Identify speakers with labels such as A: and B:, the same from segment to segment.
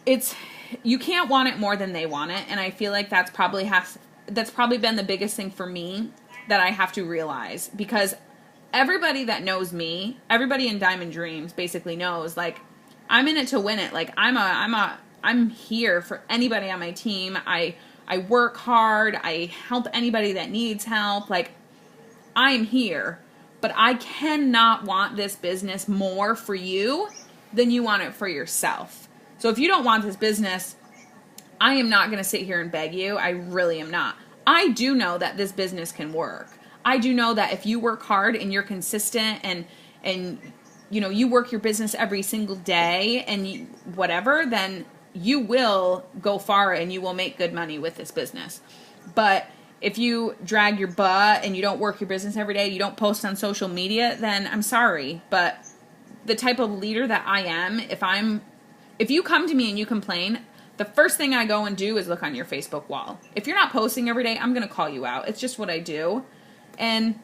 A: it's, you can't want it more than they want it. And I feel like that's probably been the biggest thing for me that I have to realize, because everybody that knows me, everybody in Diamond Dreams basically knows, like, I'm in it to win it. Like, I'm here for anybody on my team. I work hard. I help anybody that needs help. Like, I'm here, but I cannot want this business more for you than you want it for yourself. So if you don't want this business, I am not going to sit here and beg you. I really am not. I do know that this business can work. I do know that if you work hard and you're consistent and you know, you work your business every single day and whatever, then you will go far and you will make good money with this business. But if you drag your butt and you don't work your business every day, you don't post on social media, then I'm sorry. But the type of leader that I am, if you come to me and you complain, the first thing I go and do is look on your Facebook wall. If you're not posting every day, I'm going to call you out. It's just what I do. And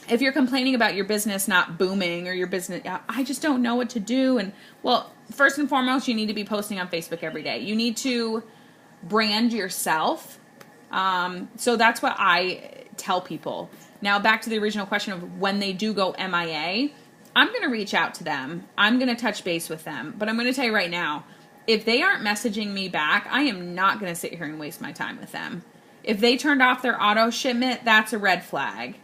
A: if you're complaining about your business not booming or your business, I just don't know what to do. And well, first and foremost, you need to be posting on Facebook every day. You need to brand yourself. So that's what I tell people. Now back to the original question of when they do go MIA, I'm going to reach out to them. I'm going to touch base with them. But I'm going to tell you right now, if they aren't messaging me back, I am not going to sit here and waste my time with them. If they turned off their auto shipment, that's a red flag.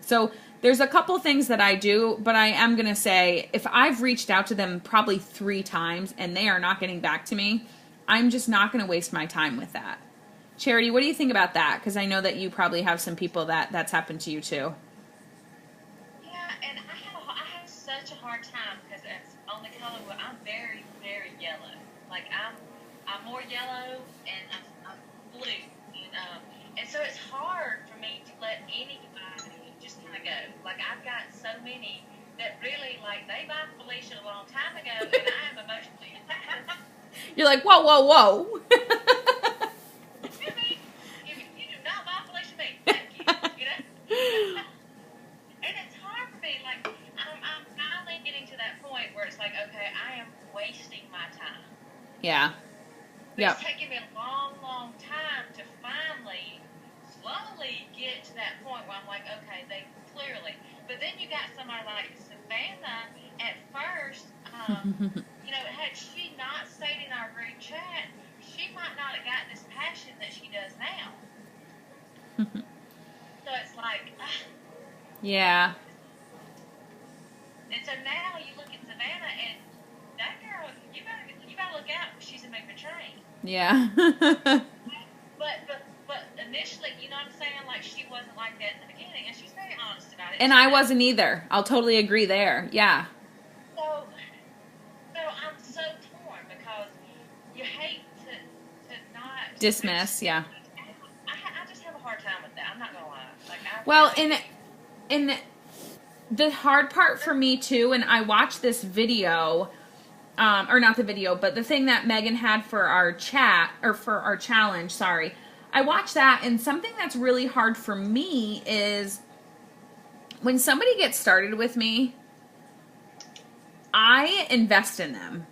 A: So there's a couple things that I do, but I am going to say if I've reached out to them probably 3 times and they are not getting back to me, I'm just not going to waste my time with that. Charity, what do you think about that? Because I know that you probably have some people that's happened to you too.
B: Yeah, and I have such a hard time because it's on the color where I'm very, very yellow. Like I'm more yellow and I'm blue, and so it's hard for me to let anybody just kind of go. Like I've got so many that really, like, they bought Felicia a long time ago, and I am emotionally attached.
A: You're like, whoa, whoa, whoa.
B: You do not buy Felicia me. Thank you. And it's hard for me. Like I'm finally getting to that point where it's like, okay, I am wasting my time.
A: Yeah.
B: It's taken me a long, long time to finally, slowly get to that point where I'm like, okay, they clearly. But then you got somebody like Savannah at first, had she not stayed in our group chat, she might not have gotten this passion that she does now. So it's like,
A: yeah.
B: And so now you look at Savannah and that girl, you better look out. She's a moving train.
A: Yeah.
B: but initially, you know what I'm saying? Like, she wasn't like that in the beginning, and she's very honest about it.
A: And I wasn't either. I'll totally agree there. Yeah.
B: So I'm so torn because you hate to not
A: dismiss. Yeah.
B: I just have a hard time with that. I'm not gonna lie. Like,
A: well, in the hard part for me too, and I watched this video. Or not the video, but the thing that Megan had for our chat, or for our challenge, sorry. I watched that, and something that's really hard for me is when somebody gets started with me, I invest in them.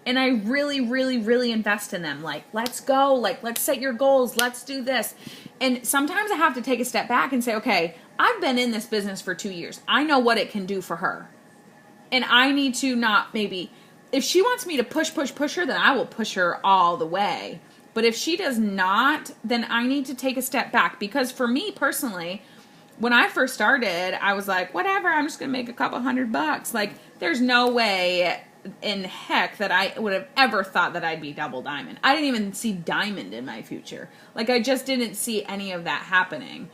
A: And I really, really, really invest in them. Like, let's go. Like, let's set your goals. Let's do this. And sometimes I have to take a step back and say, okay, I've been in this business for 2 years. I know what it can do for her. And I need to not maybe... If she wants me to push her, then I will push her all the way. But if she does not, then I need to take a step back. Because for me personally, when I first started, I was like, whatever, I'm just going to make a couple $100. Like, there's no way in heck that I would have ever thought that I'd be double diamond. I didn't even see diamond in my future. Like, I just didn't see any of that happening.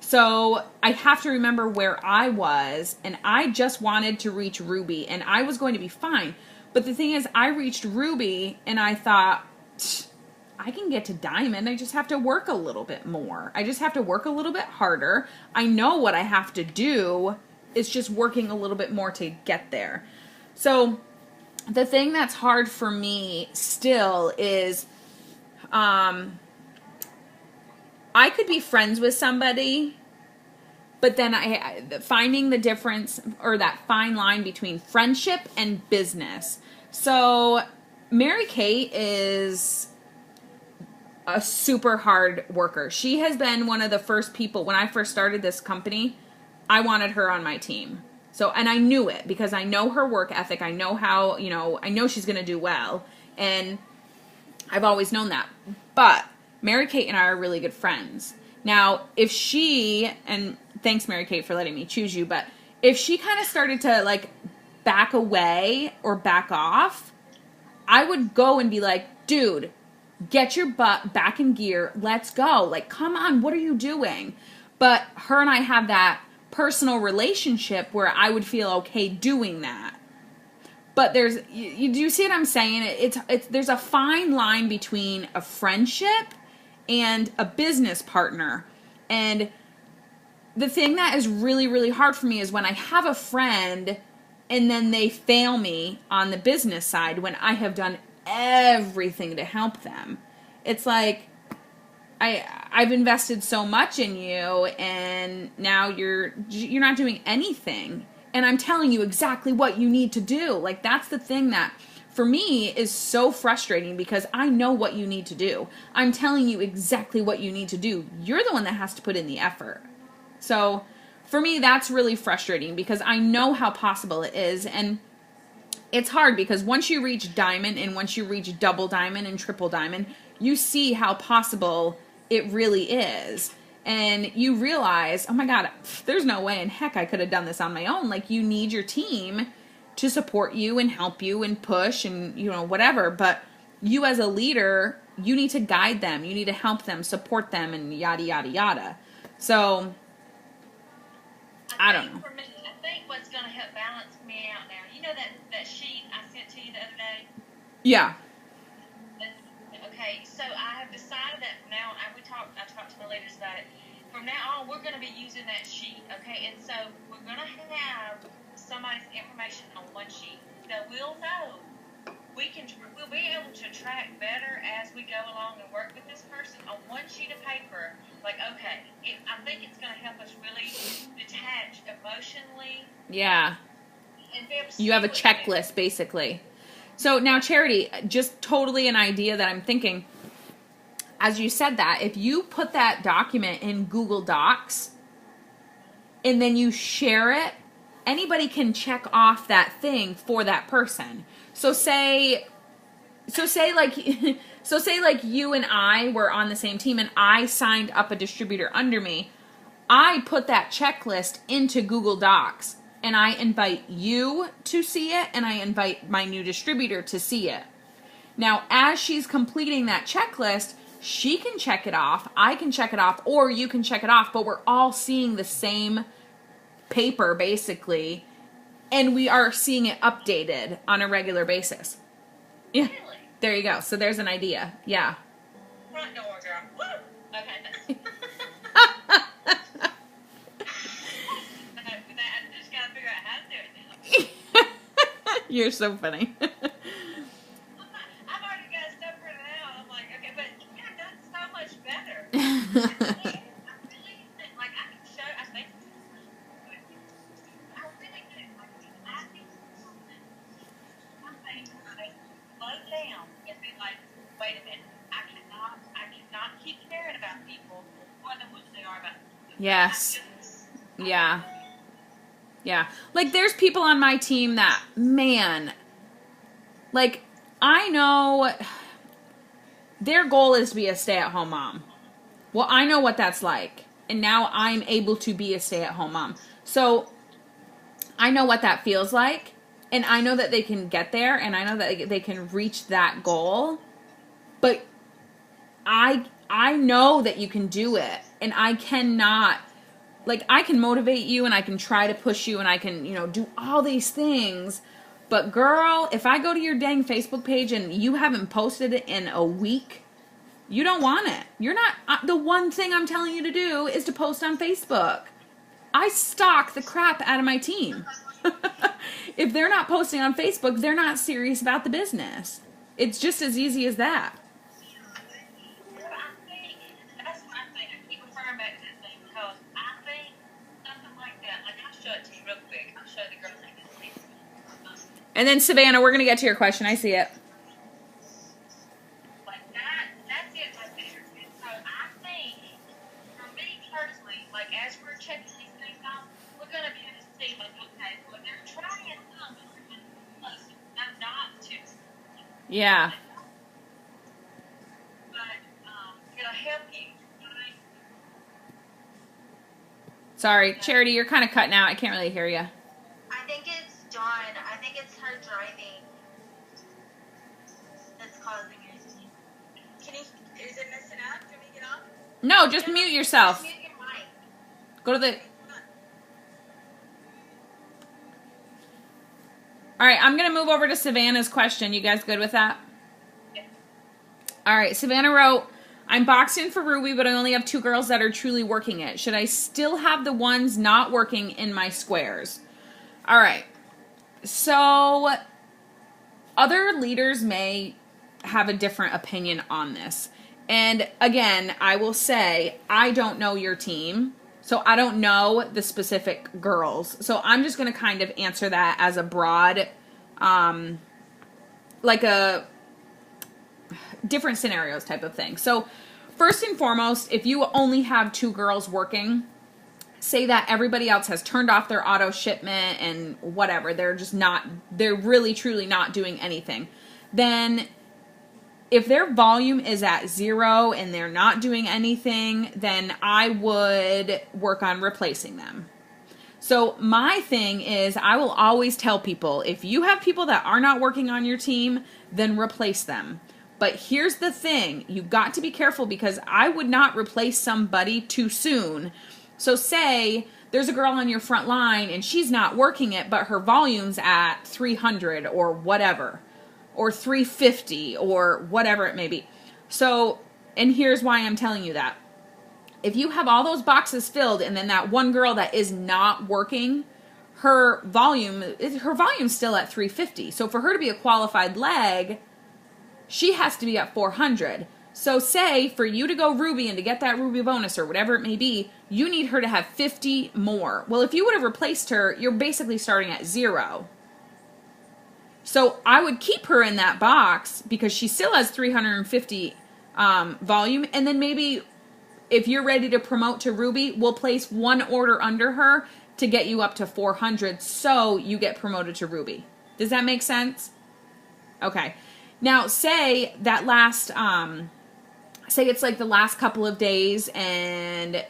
A: So I have to remember where I was, and I just wanted to reach Ruby, and I was going to be fine. But the thing is, I reached Ruby, and I thought, I can get to diamond. I just have to work a little bit more. I just have to work a little bit harder. I know what I have to do. It's just working a little bit more to get there. So the thing that's hard for me still is I could be friends with somebody, but then finding the difference, or that fine line between friendship and business. So Mary Kate is a super hard worker. She has been one of the first people, when I first started this company, I wanted her on my team. So, and I knew it because I know her work ethic. I know how, I know she's going to do well. And I've always known that. But Mary Kate and I are really good friends. Now, if she, and thanks Mary Kate for letting me choose you, but if she kind of started to like back away or back off, I would go and be like, dude, get your butt back in gear. Let's go. Like, come on, what are you doing? But her and I have that personal relationship where I would feel okay doing that. But there's, do you see what I'm saying? It's there's a fine line between a friendship and a business partner. And the thing that is really, really hard for me is when I have a friend and then they fail me on the business side when I have done everything to help them. It's like, I've invested so much in you and now you're not doing anything. And I'm telling you exactly what you need to do. Like, that's the thing that, for me, is so frustrating because I know what you need to do. I'm telling you exactly what you need to do. You're the one that has to put in the effort. So, for me, that's really frustrating because I know how possible it is. And it's hard because once you reach diamond and once you reach double diamond and triple diamond, you see how possible it really is. And you realize, oh my God, there's no way in heck I could have done this on my own. Like, you need your team to support you and help you and push and, whatever. But you as a leader, you need to guide them. You need to help them, support them, and yada, yada, yada. So, I don't know.
B: For me, I think what's going to help balance me out now, you know that sheet I sent to you the other day?
A: Yeah.
B: Okay, so I have decided that from now on, I talked to the leaders about it. From now on, we're going to be using that sheet, okay? And so we're going to have somebody's information on one sheet. So we'll know. We'll be able to track better as we go along and work with this person on one sheet of paper. Like, okay, I think it's going to help us really detach emotionally.
A: Yeah.
B: And be able to
A: You have a checklist, basically. So now, Charity, just totally an idea that I'm thinking. As you said that, if you put that document in Google Docs and then you share it, anybody can check off that thing for that person. So say like you and I were on the same team and I signed up a distributor under me. I put that checklist into Google Docs and I invite you to see it and I invite my new distributor to see it. Now, as she's completing that checklist, she can check it off, I can check it off, or you can check it off, but we're all seeing the same paper, basically, and we are seeing it updated on a regular basis. Yeah.
B: Really?
A: There you go. So there's an idea. Yeah.
B: Front door, girl. Woo! Okay. I just got to figure out how to do it now.
A: You're so funny.
B: I've already got stuff printed out. I'm like, okay, but yeah, that's so much better. I really think, like, I can show, I think, I really do. Like, I think something like, slow down and be like, wait a minute, I cannot keep caring about people more than what they are about people.
A: Yes. Yeah. Yeah. Like, there's people on my team that, man, like, I know their goal is to be a stay-at-home mom. Well, I know what that's like. And now I'm able to be a stay-at-home mom. So I know what that feels like. And I know that they can get there. And I know that they can reach that goal. But I know that you can do it. And I cannot, like, I can motivate you and I can try to push you and I can, do all these things. But girl, if I go to your dang Facebook page and you haven't posted it in a week, you don't want it. You're not, the one thing I'm telling you to do is to post on Facebook. I stalk the crap out of my team. If they're not posting on Facebook, they're not serious about the business. It's just as easy as that.
B: I think, that's what I think. I keep referring back to that thing because I think something like that, like I'll show it to you real quick. I'll show the girls like this.
A: And then, Savannah, we're going to get to your question. I see it.
B: So I think, for me personally, like as we're checking these things out, we're gonna be able to see like, okay, well they're trying some, but they're getting close. I'm not too,
A: Yeah.
B: but it'll help you. Right?
A: Sorry, Charity, you're kind of cutting out. I can't really hear you.
C: I think it's Dawn. I think it's her driving that's causing it. Can you? Is it messing up? Can we get off?
A: No, just mute yourself.
C: Just mute your mic.
A: Go to the...
C: Hold on.
A: All right, I'm going to move over to Savannah's question. You guys good with that? All right, Savannah wrote, I'm boxed in for Ruby, but I only have 2 girls that are truly working it. Should I still have the ones not working in my squares? All right. So other leaders may have a different opinion on this. And again, I will say, I don't know your team. So I don't know the specific girls. So I'm just going to kind of answer that as a broad, like a different scenarios type of thing. So first and foremost, if you only have 2 girls working, say that everybody else has turned off their auto shipment and whatever, they're really truly not doing anything. Then if their volume is at 0 and they're not doing anything, then I would work on replacing them. So my thing is, I will always tell people, if you have people that are not working on your team, then replace them. But here's the thing, you've got to be careful, because I would not replace somebody too soon. So say there's a girl on your front line and she's not working it, but her volume's at 300 or whatever, or 350 or whatever it may be. So, and here's why I'm telling you that. If you have all those boxes filled and then that one girl that is not working, her volume's still at 350. So for her to be a qualified leg, she has to be at 400. So say for you to go Ruby and to get that Ruby bonus or whatever it may be, you need her to have 50 more. Well, if you would have replaced her, you're basically starting at 0. So I would keep her in that box because she still has 350 volume. And then maybe if you're ready to promote to Ruby, we'll place 1 order under her to get you up to 400 so you get promoted to Ruby. Does that make sense? Okay. Now, say that last, say it's like the last couple of days and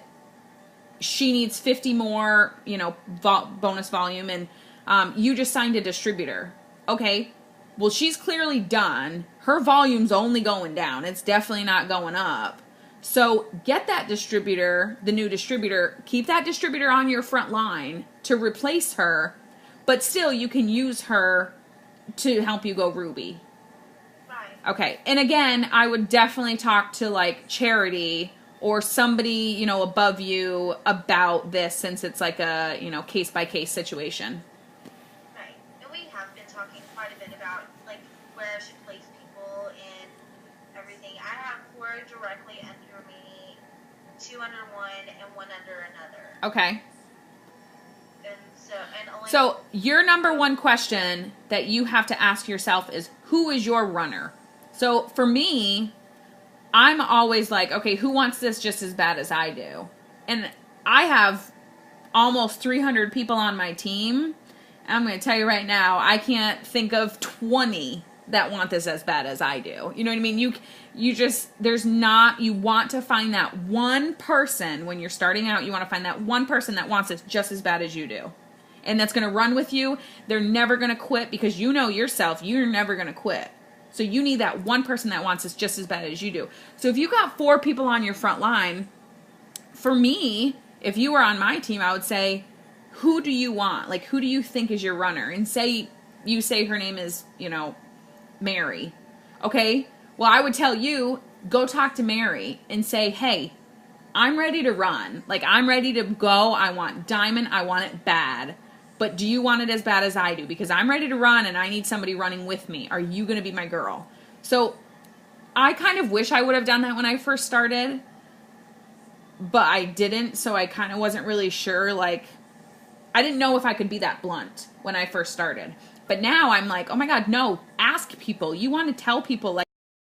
A: she needs 50 more, bonus volume, and you just signed a distributor. Okay, well, she's clearly done. Her volume's only going down. It's definitely not going up. So get that distributor, the new distributor, keep that distributor on your front line to replace her, but still you can use her to help you go Ruby. Okay, and again, I would definitely talk to like Charity or somebody, above you about this, since it's like a, case-by-case situation.
C: Right. And we have been talking quite a bit about, like, where I should place people and everything. I have 4 directly under me, 2 under one, and 1 under another.
A: Okay.
C: And only...
A: So your number one question that you have to ask yourself is, who is your runner? So for me, I'm always like, okay, who wants this just as bad as I do? And I have almost 300 people on my team. I'm going to tell you right now, I can't think of 20 that want this as bad as I do. You know what I mean? You want to find that one person when you're starting out. You want to find that one person that wants it just as bad as you do. And that's going to run with you. They're never going to quit, because you know yourself, you're never going to quit. So you need that one person that wants this just as bad as you do. So if you got 4 people on your front line, for me, if you were on my team, I would say, who do you want? Like, who do you think is your runner? And say her name is, Mary. Okay? Well, I would tell you, go talk to Mary and say, hey, I'm ready to run. Like, I'm ready to go. I want diamond. I want it bad. But do you want it as bad as I do? Because I'm ready to run and I need somebody running with me. Are you going to be my girl? So I kind of wish I would have done that when I first started, but I didn't. So I kind of wasn't really sure. Like, I didn't know if I could be that blunt when I first started. But now I'm like, oh my God, no, ask people. You want to tell people, like,